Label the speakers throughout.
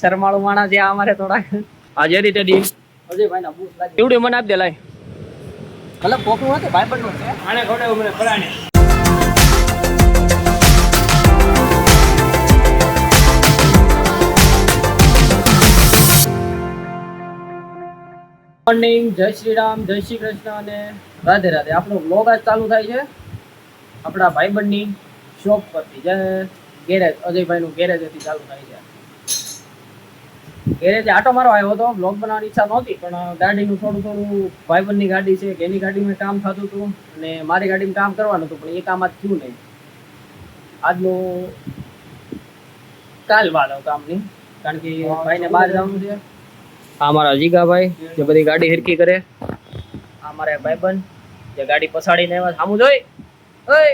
Speaker 1: શરમાળુ માણસ છે અમારે થોડા આજે રીતે ડી અજયભાઈ ના બૂસ લાગે એવડે મને આપ દે લાય મતલબ કોકનું નથી ભાઈ બંધ છે આને ખોડે મને પરાણે મોર્નિંગ જય શ્રી રામ જય શ્રી કૃષ્ણ અને રાધે રાધે આપણો વ્લોગ આજ ચાલુ થાય છે આપણા ભાઈબંધની શોપ પરથી જે ગેરેજ અજયભાઈનું ગેરેજ હતી ચાલુ થાય છે ગેરેજ આટો મારો આવ્યો હતો વ્લોગ બનાવવાની ઈચ્છા નહોતી પણ ગાડીનું થોડું ભાઈબંધની ગાડી છે કે એની ગાડીમાં કામ થતું હતું અને મારી ગાડીમાં કામ કરવાનું હતું પણ એ કામ આજ થયું નહીં આજનું કાલ વાત કામની કારણ કે ભાઈને બહાર જવાનું છે આ મારા જીગાભાઈ જે બધી ગાડી હિરકી કરે આ મારા ભાઈબંધ જે ગાડી પછાડીને આવ્યા સામું જોઈ ઓય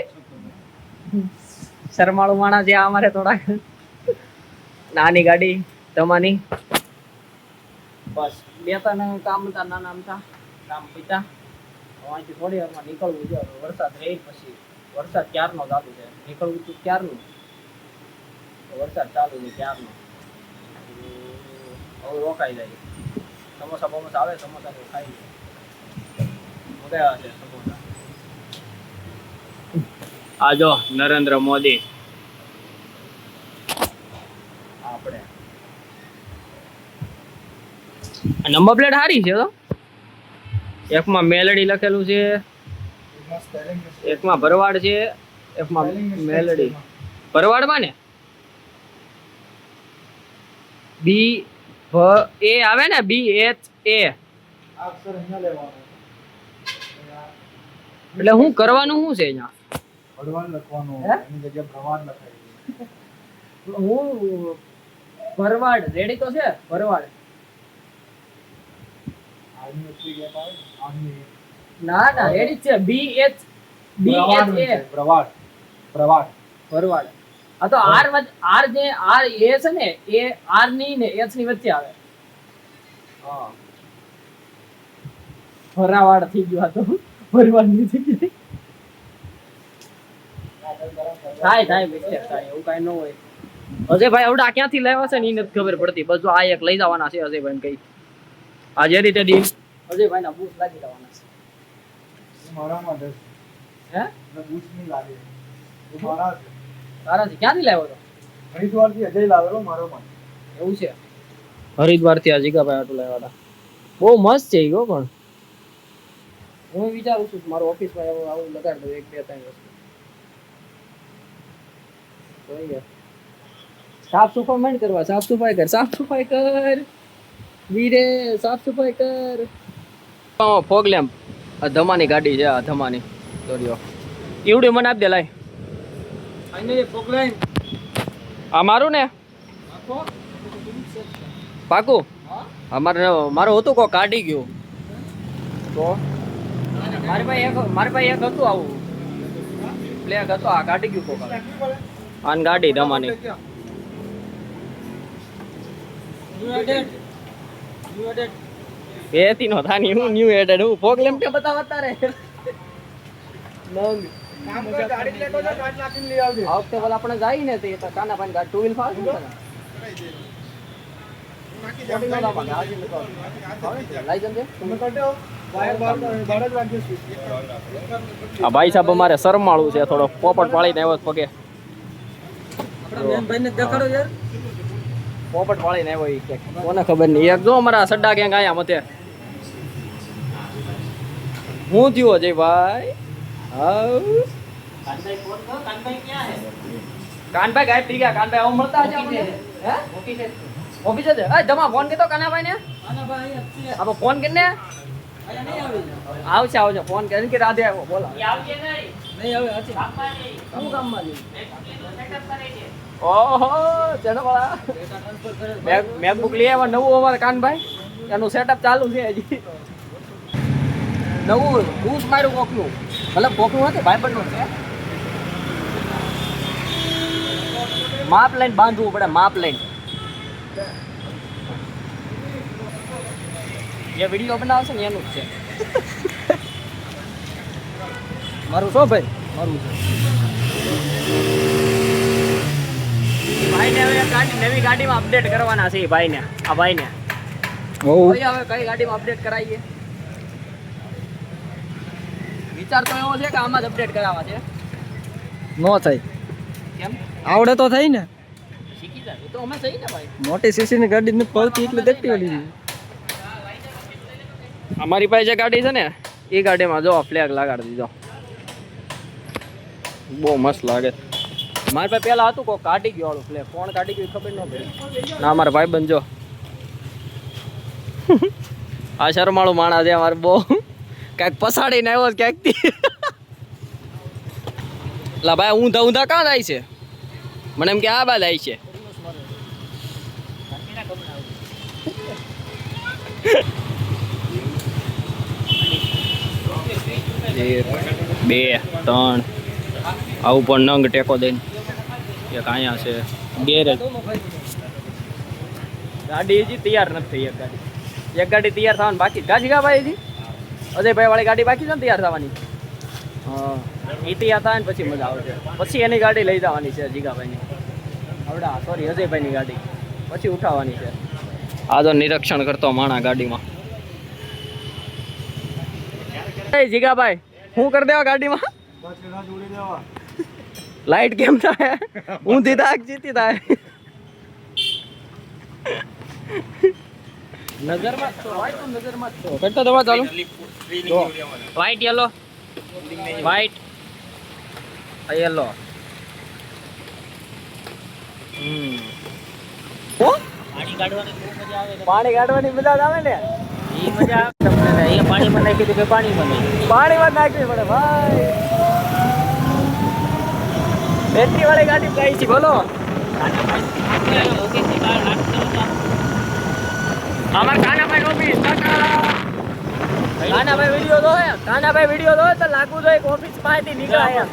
Speaker 1: શરમાળુ માણસ છે અમારે થોડા નાની ગાડી તમારી બસ બે ત્રણ કામ હતા નાના અમથા કામ પીતા અહીંથી થોડી વારમાં નીકળવું છે વરસાદ રહી પછી વરસાદ ક્યારનો ચાલુ છે નીકળવું તો ક્યારનું વરસાદ ચાલુ છે ક્યારનો હવે રોકાઈ જાય સમોસા બમોસા આવે સમોસા તો ખાઈ મજા આવે છે સમોસા આ જો નરેન્દ્ર મોદી આપણે નંબર પ્લેટ સારી છે તો એકમાં મેલડી લખેલું છે એકમાં ભરવાડ છે એકમાં મેલડી ભરવાડમાં ને બી એ આવે ને BHA એટલે હું કરવાનું શું છે અહીંયા
Speaker 2: ભરવાડ લખવાનું એની જગ્યાએ ભરવાડ લખાય
Speaker 1: હું ભરવાડ રેડી તો છે ભરવાડ
Speaker 2: આર્મી ઉતરી ગયા આવે આર્મી
Speaker 1: ના ના રેડી છે BHA
Speaker 2: ભરવાડ ભરવાડ
Speaker 1: ભરવાડ આ તો આર જે આર એ છે ને એ આર ની ને એચ ની વચ્ચે આવે હા ભરાવાડ થઈ ગયો આ તો ભરવાડ ની જગ્યાએ થાય મિસ્ટેક થાય એવું કાઈ ન હોય અજયભાઈ આવડા ક્યાંથી લાવ્યા છે ને એ નથી ખબર પડતી બસ જો આ એક લઈ જવાના છે અજયભાઈ કઈ આ જે રીતે ડી અજયભાઈ ના બૂસ લાગી જવાના છે
Speaker 2: મારામાં દસ
Speaker 1: હે
Speaker 2: બૂચ ની લાગે એ મારા છે
Speaker 1: તારા થી ક્યાંથી લાવ્યો તો
Speaker 2: હરિદ્વાર થી અજય લાવેલો મારો માં
Speaker 1: એવું છે હરિદ્વાર થી આ જીગાભાઈ આટલું લાવ્યા હતા બહુ મસ્ત છે ઈ ગો પણ હું વિચારું છું મારો ઓફિસ માં આવું લગાડ દઉં એક બે ત્રણ વસ્તુ સાફ સફાઈ મંડ કરવા સાફ સફાઈ કર વીરે સાફ સફાઈ કર ફોગ લેમ્પ આ ધમાની ગાડી છે આ ધમાની દોર્યો એવડે મને આપ દે લાય આને ફોગ લેમ્પ આ મારું ને પાકું મારું હતું કો કાઢી ગયું તો મારી પાસે એક હતું આવું પ્લેગ હતો આ કાઢી ગયું કોક આન ગાડી ધમાની એથી નો થાની હું ન્યુ એડેડ હું ફોગ લેમ્પ કે બતાવતા રે નંગ કામ કર ગાડી લેતો જો ગાડી નાખીને લઈ આવજે આ વખતે આપણે જાય ને તે કાના ભાઈ ગાડી ટુ વ્હીલ ફાસ ને આ ભાઈ સાહેબ અમારે શરમાળું છે થોડો પોપટ પાડીને આવ્યો પગે પોપટ પાડીને આવ્યો કોને ખબર નહીં એક જો અમારા સડ્ડા ક્યાંક આયા મતે હું થયો જય ભાઈ કાનભાઈ ગાયબ થઈ ગયા કાનભાઈ આવું મળતા હશે ઓફિસે છે જમા ફોન કરતો કાનાભાઈ ને આપ ફોન કરીને આવશે ફોન કરીને કે રાધે આવ્યો બોલા નહીં હવે હજી કામ કામમાં ઓહો ચેનો વાળા મેકબુક લઈ આવ્યા નવું અમારે કાનભાઈ એનું સેટઅપ ચાલુ છે હજી નવું બૂસ માર્યું કોકનું મતલબ કોકનું નથી ભાઈબંધનું છે માપ લઈને બાંધવું પડે માપ લઈને જે વિડીયો બનાવશે ને એનું જ છે મારું શું ભાઈ મારું છે ભાઈને હવે નવી ગાડીમાં અપડેટ કરવાના છે ભાઈને. આ ભાઈને
Speaker 3: બહુ
Speaker 1: હવે કઈ ગાડીમાં અપડેટ કરાવીએ? વિચાર તો એવો છે કે આમાં જ અપડેટ કરાવવા છે.
Speaker 3: નો થાય.
Speaker 1: કેમ?
Speaker 3: આવડે તો થઈ ને.
Speaker 1: શીખી જાય એ તો અમે થઈ ને ભાઈ.
Speaker 3: મોટી સીસી ની ગાડી નથી પડતી એટલે દેખતી ઓલી.
Speaker 1: અમારી પાસે જે ગાડી છે ને એ ગાડીમાં જો ફ્લેગ લગાડી દીધો. બહુ મસ્ત લાગે. મારી પાસે પેલા હતું કોઈ કાઢી ગયો વાળું ફ્લેગ. કોણ કાઢી ગયું ખબર ન પડી. ના મારા ભાઈ બંજો આ શરમાળું માણસ છે અમારે બહુ. ક્યાંક પસાડીને આવ્યો ક્યાંક થી. લા ભાઈ ઊંધા ઊંધા કાં જાય છે? મને એમ કે આ બાદ આવી છે. બે ત્રણ આવું પણ નંગ ટેકો દઈને એક અહીંયા છે. ગેરેજ ગાડી હજી તૈયાર નથી થઈ. એક ગાડી તૈયાર થવાની બાકી. ગાજી ભાઈ હજી અજયભાઈ વાળી ગાડી બાકી છે ને તૈયાર થવાની. હા એ તૈયાર થાય ને પછી મજા આવશે. પછી એની ગાડી લઈ જવાની છે જીગાભાઈની. આવડા સોરી અજયભાઈની ગાડી પછી ઉઠાવવાની છે. આ તો નિરીક્ષણ કરતો માણા ગાડીમાં. જીગાભાઈ શું કરી દેવા ગાડીમાં?
Speaker 2: જોડી દેવા.
Speaker 1: લાઈટ કેમ થાય? ઊંધી થાય જીતી થાય. નજરમાં જ છો ભાઈ, તું નજરમાં જ છો. કરતો દવા ચાલુ. White yellow white yellow. પાણી કાઢવાની મજા આવે ને. એ મજા આવે તમને. એ પાણીમાં નાખી દીધું કે પાણીમાં નાખવી પડે ભાઈ. બેટરી વાળી ગાડી કઈ છે બોલો? અમાર કાનાભાઈ ઓફિસ. કાનાભાઈ વિડિયો જોવે. કાનાભાઈ વિડિયો જોવે તો લાગુ જોઈએ કે ઓફિસ માંથી નીકળ્યા.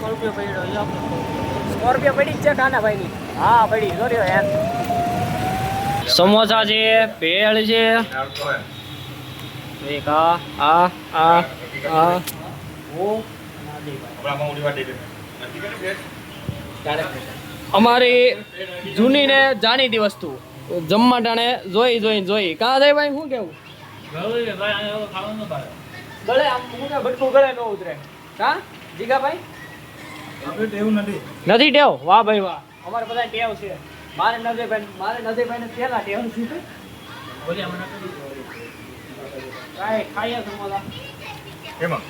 Speaker 1: સ્કોર્પિયો પડી જ છે કાનાભાઈની. હા પડી જોયો યાર. સમોસા છે, ભેળ છે. એક અમારી જૂની ને જાણીતી વસ્તુ જમવા ટાણે જોઈ કાં જાય ભાઈ? શું કેવું? ગળે આમ હું કે બટકું ગળે ન ઉતરે. કા જીગાભાઈ?
Speaker 2: એવું નથી.
Speaker 1: નથી ટેવ? વાહ ભાઈ વાહ. અમારે બધા ટેવ છે. મારે નજરભાઈ ને પેલા ટેવ છે. કાંઈ ખાઈએ સમોસા.
Speaker 2: એમાં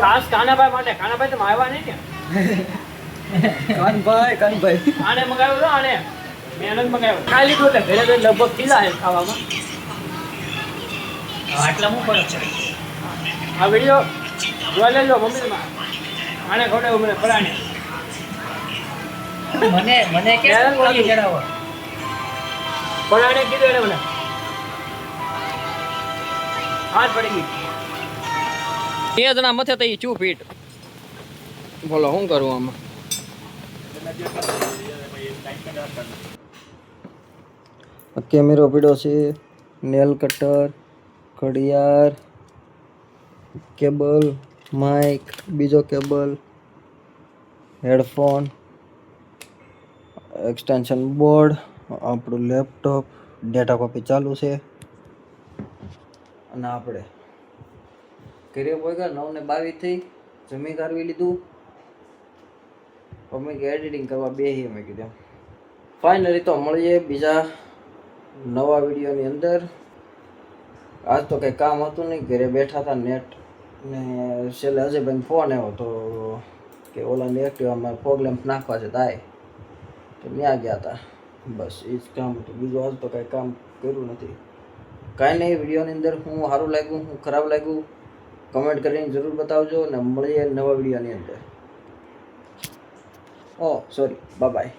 Speaker 1: ખાસ કાનાભાઈ માટે. કાનાભાઈ તમે આવ્યા નહીં ને? કાનભાઈ આને મગાવ્યો તો આને મેં મગાવ્યો. ખાઈ લીધું એટલે ઘરે તો લગભગ ખીલા છે ખાવામાં. આટલા હું ફરક છે. આ વિડીયો જોઈ લેજો મમ્મીમાં. આને ખવડાવ્યું મને ફળાને. મને કે કોલી જણાવો. ફળાને કીધું એને મને. હાથ પડી ગઈ. બે જણા મથે તો ચૂપ હીટ. બોલો શું કરું આમાં?
Speaker 3: કેમેરો પીડ્યો છે, નેલ કટર, ઘડિયાળ, કેબલ, માઇક, બીજો કેબલ, હેડફોન, એક્સટેન્શન બોર્ડ, આપણું લેપટોપ, ડેટા કોપી ચાલુ છે. અને આપણે ઘરે પહોંચ્યા 9:22 થઈ. જમી કાઢવી લીધું. અમે કે એડિટિંગ કરવા બેહી. અમે કીધું ફાઇનલી તો મળીએ બીજા નવા વિડીયોની અંદર. આજ તો કંઈ કામ હતું નહીં, ઘરે બેઠા હતા. નેટ ને છેલ્લે અજયભાઈને ફોન આવ્યો તો કે ઓલાની એક્ટિવામાં ફોગ લેમ્પ નાખવા છે તાય તો ત્યાં ગયા હતા. બસ એ જ કામ હતું. બીજું આજ તો કાંઈ કામ કર્યું નથી. કાંઈ નહીં. વિડીયોની અંદર હું સારું લાગ્યું, હું ખરાબ લાગ્યું કમેન્ટ કરીને જરૂર બતાવજો. ને મળીએ નવા વિડીયોની અંદર. ઓ સોરી, બાય બાય.